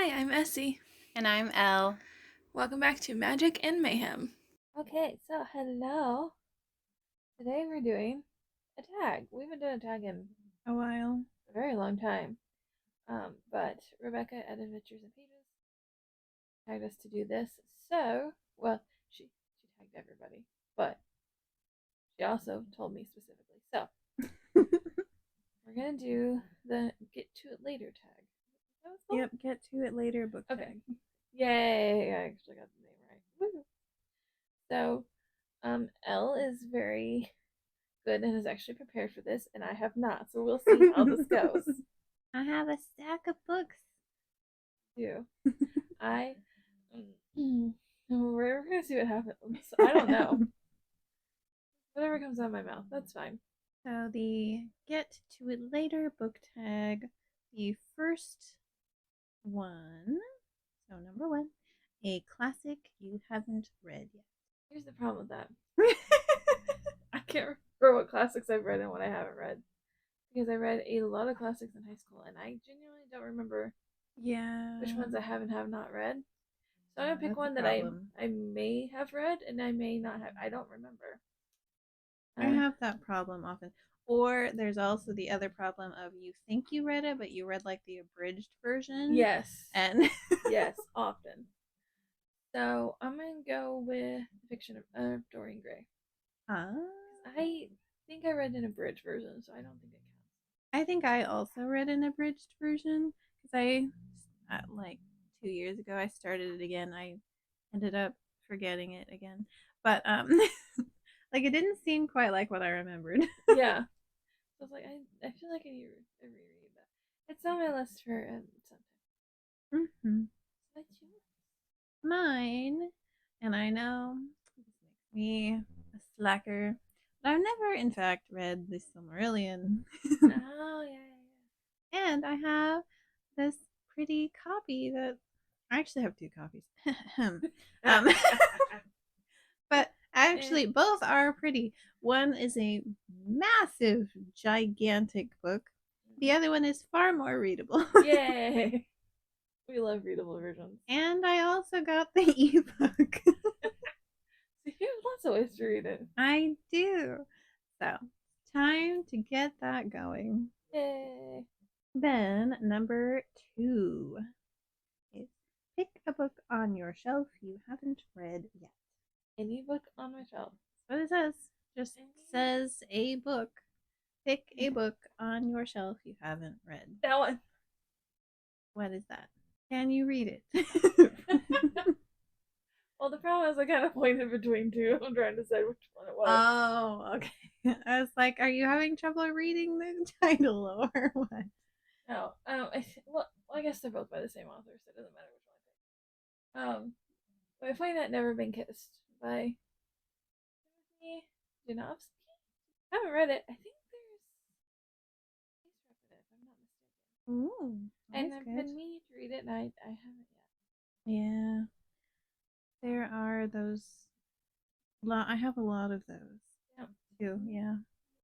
Hi, I'm Essie. And I'm Elle. Welcome back to Magic and Mayhem. Okay, so hello. Today we're doing a tag. We haven't done a tag in A while. a very long time. But Rebekah at Adventures and Pages tagged us to do this. So, well, she tagged everybody, but she also told me specifically. So, we're gonna do the get to it later tag. Is that what it's called? Yep, get to it later book Okay. tag. Yay! I actually got the name right. Woo. So, Elle is very good and is actually prepared for this, and I have not. So we'll see how this goes. I have a stack of books. Too. I we're gonna see what happens. I don't know. Whatever comes out of my mouth, that's fine. So the get to it later book tag, the first one. So number one, a classic you haven't read yet. Here's the problem with that. I can't remember what classics I've read and what I haven't read. Because I read a lot of classics in high school and I genuinely don't remember which ones I have not read. So I'm gonna pick one that I may have read and I may not have. I don't remember. I have that problem often. Or there's also the other problem of you think you read it, but you read like the abridged version. Yes. And yes, often. So I'm gonna go with the fiction of Dorian Gray. I think I read an abridged version, so I don't think it counts. I think I also read an abridged version because like 2 years ago, I started it again. I ended up forgetting it again, but like it didn't seem quite like what I remembered. Yeah, so I was like, I feel like I need to reread that. It's on my list for sometime. Mm-hmm. What's yours? Mine, and I know this makes me a slacker, but I've never, in fact, read the Silmarillion. Oh yeah. And I have this pretty copy that I actually have two copies. um, but actually, both are pretty. One is a massive, gigantic book. The other one is far more readable. Yay! We love readable versions. And I also got the ebook. You have lots of ways to read it. I do. So, time to get that going. Yay! Then, number 2 is pick a book on your shelf you haven't read yet. Any book on my shelf. That's what it says. Just says a book. Pick a book on your shelf you haven't read. That one. What is that? Can you read it? Well, the problem is I kind of pointed between two. I'm trying to decide which one it was. Oh, okay. I was like, are you having trouble reading the title or what? No. Well, I guess they're both by the same author, so it doesn't matter which one I pick. But I find that Never Been Kissed by Janowski. I haven't read it. I think there's if I'm not mistaken. Ooh, and I've been meaning to read it, and I haven't yet. Yeah. There are those. I have a lot of those. Yep. Too, yeah.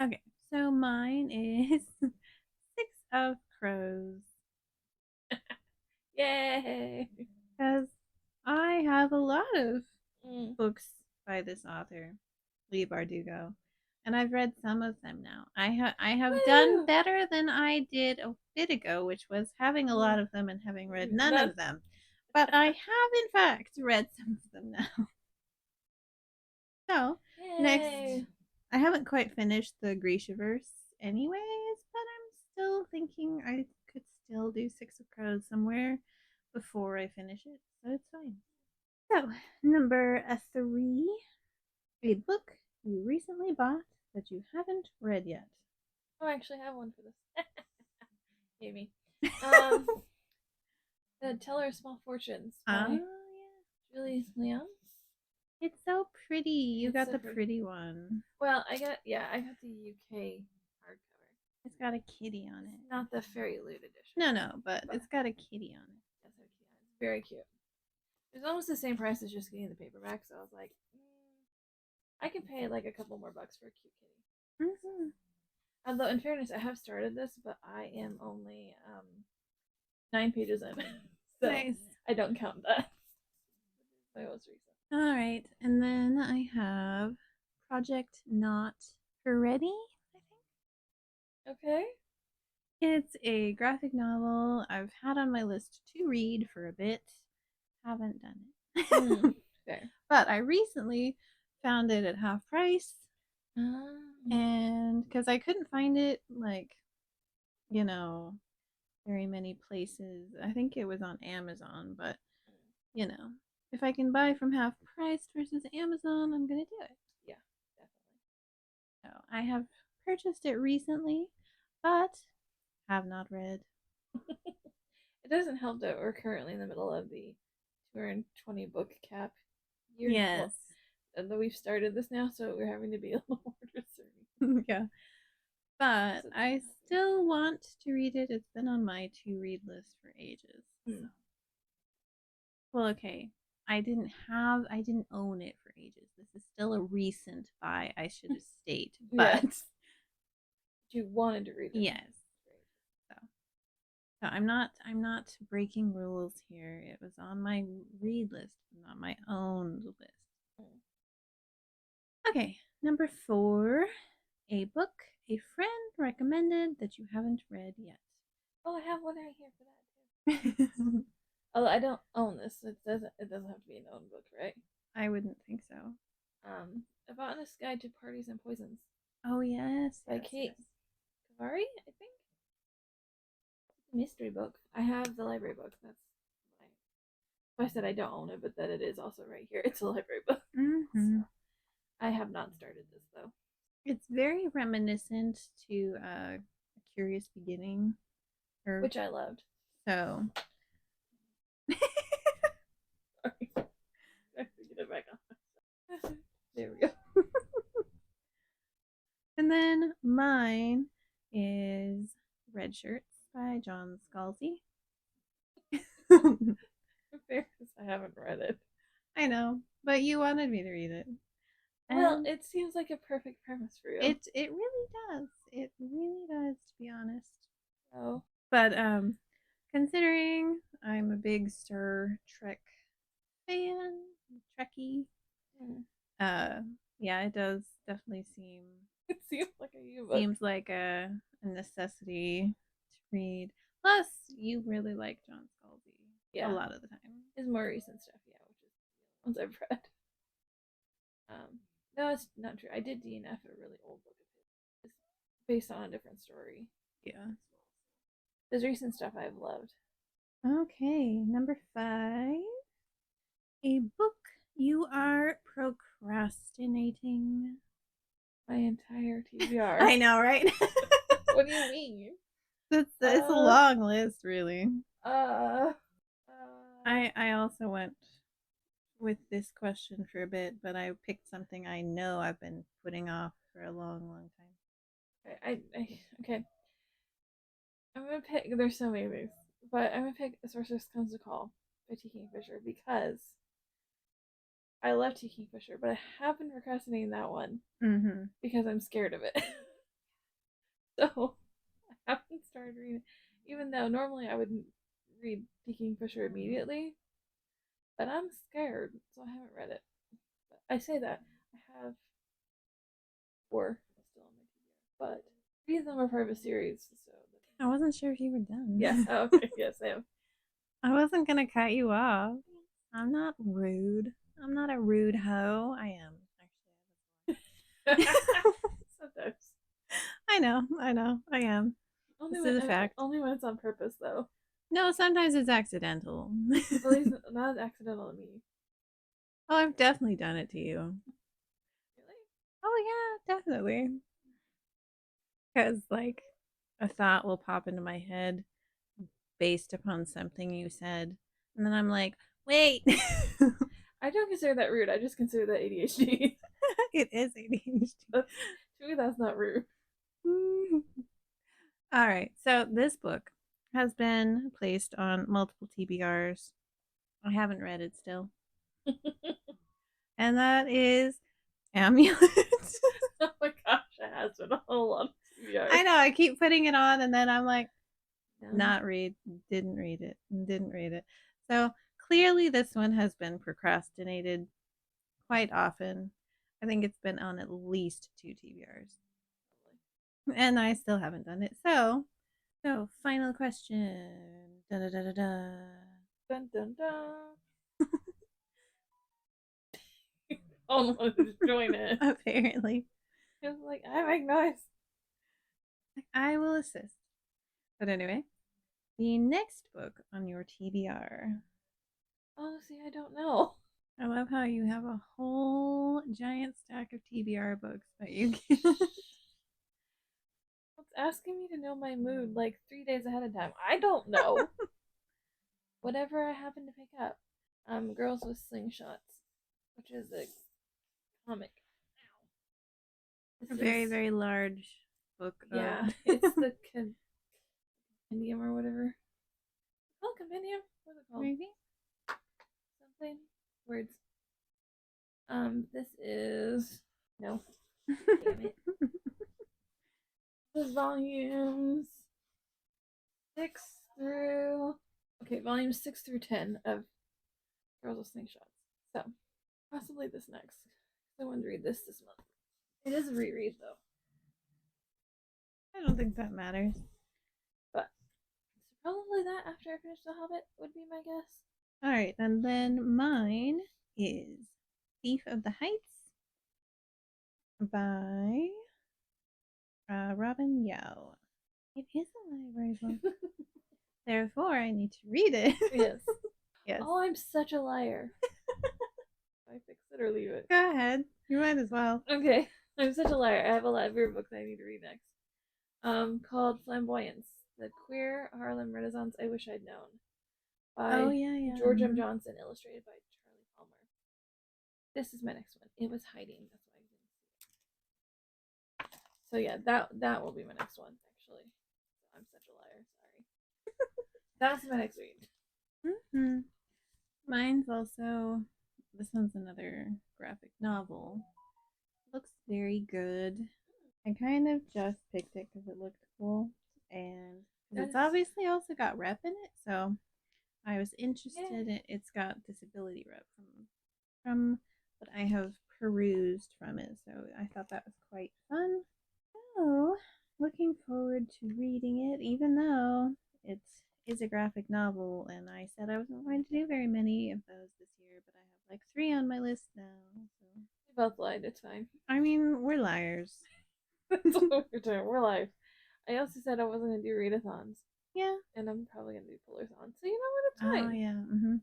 Okay, so mine is Six of Crows. Yay! Because I have a lot of books by this author, Leigh Bardugo, and I've read some of them now. I have done better than I did a bit ago, which was having a lot of them and having read none of them. But I have, in fact, read some of them now. So, next, I haven't quite finished the Grishaverse anyways, but I'm still thinking I could still do Six of Crows somewhere before I finish it, so it's fine. So, number 3, a book you recently bought that you haven't read yet. Oh, I actually have one for this. Amy. The Teller of Small Fortunes by Julie Leon. It's so pretty. You got the pretty one. Well, I got the UK hardcover. It's got a kitty on it. Not the Fairy Loot edition. No, but it's got a kitty on it. Yes, it's very cute. It's almost the same price as just getting the paperback, so I was like, I can pay like a couple more bucks for a cute kitty. Mm-hmm. Although, in fairness, I have started this, but I am only 9 pages in. So Nice. I don't count that. My most recent. All right, and then I have Project Not Ready, I think. Okay. It's a graphic novel I've had on my list to read for a bit. Haven't done it. Fair. But I recently found it at half price. And because I couldn't find it, like, you know, very many places. I think it was on Amazon, but, you know, if I can buy from half price versus Amazon, I'm going to do it. Yeah, definitely. So I have purchased it recently, but have not read. It doesn't help that we're currently in the middle of the 220 book cap year. Yes. And that we've started this now, so we're having to be a little more discerning. Yeah. But I still want to read it. It's been on my to read list for ages. So. Well, okay. I didn't own it for ages. This is still a recent buy, I should state. But you wanted to read it. Yes. So I'm not breaking rules here. It was on my read list, not my own list. Okay, number 4, a book a friend recommended that you haven't read yet. Oh, I have one right here for that too. Although I don't own this, it doesn't have to be an own book, right? I wouldn't think so. A Botanist's Guide to Parties and Poisons. Oh yes, by Kate Kavari, I think. Mystery book. I have the library book. That's why I said I don't own it, but that it is also right here. It's a library book. Mm-hmm. So, I have not started this though. It's very reminiscent to A Curious Beginning, which I loved. So. Sorry. I have to get it back on. There we go. And then mine is Red Shirts by John Scalzi. I haven't read it. I know, but you wanted me to read it. Well, it seems like a perfect premise for you. It really does. It really does, to be honest. Oh. But considering I'm a big Star Trek fan, Trekkie, yeah, it does definitely seem. It seems like a U-book. Seems like a necessity to read. Plus, you really like John Scalzi a lot of the time. His more recent stuff, which is the ones I've read. No, it's not true. I did DNF a really old book of his. It's based on a different story. Yeah. His recent stuff I've loved. Okay, number 5. A book you are procrastinating. My entire TBR. I know, right? What do you mean? It's a long list, really. I also went with this question for a bit, but I picked something I know I've been putting off for a long, long time. Okay. I'm gonna pick. There's so many things, but I'm gonna pick "A Sorceress Comes to Call" by T. Kingfisher because I love T. Kingfisher, but I have been procrastinating that one because I'm scared of it. So I haven't started reading, even though normally I would read T. Kingfisher immediately. But I'm scared, so I haven't read it. But I say that I have 4 still on my TBR, but 3 of them are part of a series. So I wasn't sure if you were done. Yeah. Oh, okay. Yes, I am. I wasn't gonna cut you off. I'm not rude. I'm not a rude hoe. I am actually. Sometimes. I know. I am. This is a fact. Only when it's on purpose, though. No, sometimes it's accidental. At least not accidental to me. Oh, I've definitely done it to you. Really? Oh yeah, definitely. Because like a thought will pop into my head based upon something you said, and then I'm like, wait. I don't consider that rude. I just consider that ADHD. It is ADHD. To me, that's not rude. All right. So this book has been placed on multiple TBRs. I haven't read it still. And that is Amulet. Oh my gosh, it has been a whole lot of TBRs. I know. I keep putting it on, and then I'm like, didn't read it. So clearly, this one has been procrastinated quite often. I think it's been on at least 2 TBRs. And I still haven't done it. So final question. Da da da da da. Dun dun dun. Almost join it. Apparently. Just like, I make noise. I will assist. But anyway, the next book on your TBR. Oh, see, I don't know. I love how you have a whole giant stack of TBR books, but you can't. It's asking me to know my mood like 3 days ahead of time. I don't know. Whatever I happen to pick up. Girls with Slingshots, which is a comic. A This very, is, very large book yeah, of. it's the compendium or whatever. Oh, compendium? What's it called? Maybe? Something? Words. This is, no, damn it. This is volumes 6 through, okay, volumes 6 through 10 of Girls with Slingshots. So, possibly this next. I wanted to read this month. It is a reread, though. I don't think that matters. But, so probably that after I finish The Hobbit would be my guess. All right, and then mine is Thief of the Heights by Robin Yao. It is a library book. Therefore, I need to read it. Yes. Yes. Oh, I'm such a liar. I fix it or leave it. Go ahead. You might as well. Okay. I'm such a liar. I have a library book that I need to read next. Called Flamboyance: The Queer Harlem Renaissance I Wish I'd Known by yeah. George M. Johnson, illustrated by Charlie Palmer. This is my next one. It was hiding. That's why I didn't see it. So yeah, that will be my next one. Actually, I'm such a liar. Sorry. That's my next read. Mm-hmm. Mine's also. This one's another graphic novel. Looks very good. I kind of just picked it because it looked cool, and because it's obviously also got rep in it, so I was interested in. It's got disability rep from what I have perused from it, so I thought that was quite fun. So, looking forward to reading it, even though it is a graphic novel, and I said I wasn't going to do very many of those this year, but I have like 3 on my list now. So. We both lied. It's fine. I mean, we're liars. That's what we're doing. We're live. I also said I wasn't gonna do readathons. Yeah. And I'm probably gonna do pullathons. So you know what? It's fine. Oh yeah. Mm-hmm.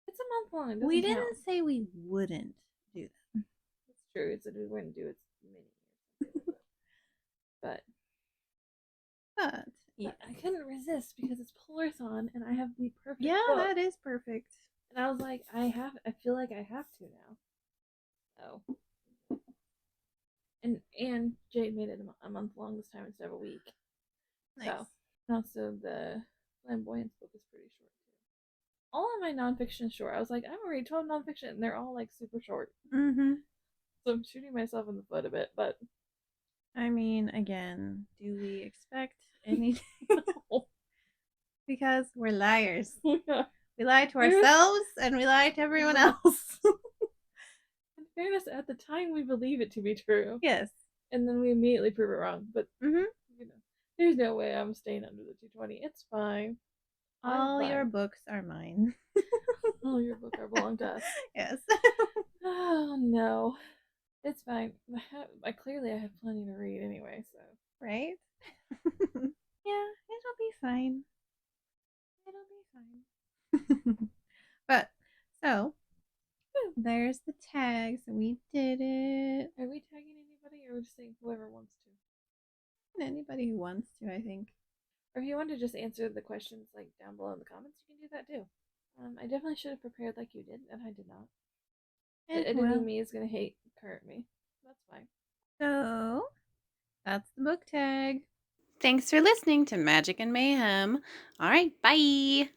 It's a month long. It We doesn't didn't count. say we wouldn't do that. It's true. It's that we wouldn't do its mini. But Yeah. I couldn't resist because it's pullathon and I have the perfect Yeah, book. that is perfect. And I was like, I feel like I have to now. So and Jade made it a month long this time instead of a week. Nice. So and also the flamboyance book is pretty short too. All of my nonfiction is short. I was like, I'm gonna read 12 nonfiction and they're all like super short. Mm-hmm. So I'm shooting myself in the foot a bit, but I mean, again, do we expect anything? no. Because we're liars. Yeah. We lie to ourselves and we lie to everyone else. In fairness, at the time we believe it to be true. Yes. And then we immediately prove it wrong. But you know, there's no way I'm staying under the 220. It's fine. All your books are mine. All your books are belong to us. Yes. Oh no. It's fine. I clearly have plenty to read anyway, so right? Yeah, it'll be fine. It'll be fine. But so there's the tags. We did it. Are we tagging anybody, or are we just saying whoever wants to? Anybody who wants to, I think. Or if you want to just answer the questions like down below in the comments, you can do that too. I definitely should have prepared like you did, and I did not. Editing me is gonna hurt me. That's fine. So that's the book tag. Thanks for listening to Magic and Mayhem. All right, bye.